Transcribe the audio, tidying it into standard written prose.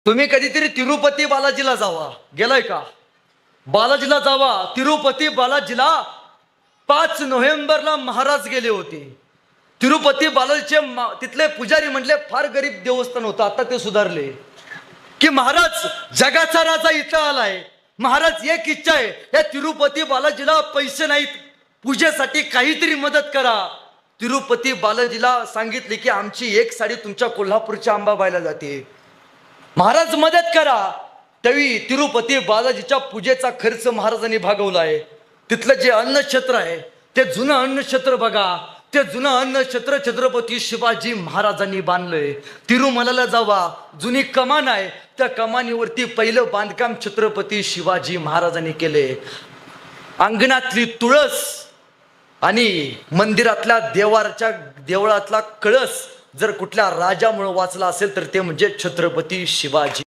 तुम्ही कधीतरी तिरुपती बालाजीला जावा, गेलाय का? बालाजीला जावा, तिरुपती बालाजीला 5 नोव्हेंबरला महाराज गेले होते. तिरुपती बालाजीचे तिथले पुजारी म्हणले फार गरीब देवस्थान होतं, आता ते सुधारले की महाराज जगाचा राजा इथं आलाय. महाराज एक इच्छा आहे, या तिरुपती बालाजीला पैसे नाहीत, पूजेसाठी काहीतरी मदत करा. तिरुपती बालाजीला सांगितले की आमची एक साडी तुमच्या कोल्हापूरच्या अंबाबाईला जाते, महाराज मदत करा. त्यावेळी तिरुपती बालाजीच्या पूजेचा खर्च महाराजांनी भागवलाय. तिथलं जे अन्नक्षेत्र आहे ते जुनं अन्नक्षेत्र बघा, ते जुनं अन्नक्षेत्र छत्रपती शिवाजी महाराजांनी बांधलंय. तिरुमलाला जावा, जुनी कमान आहे, त्या कमानीवरती पहिलं बांधकाम छत्रपती शिवाजी महाराजांनी केले. अंगणातली तुळस आणि मंदिरातल्या देवळातला कळस जर कुठल्या राजामुळे वाचला असेल तर ते म्हणजे छत्रपती शिवाजी.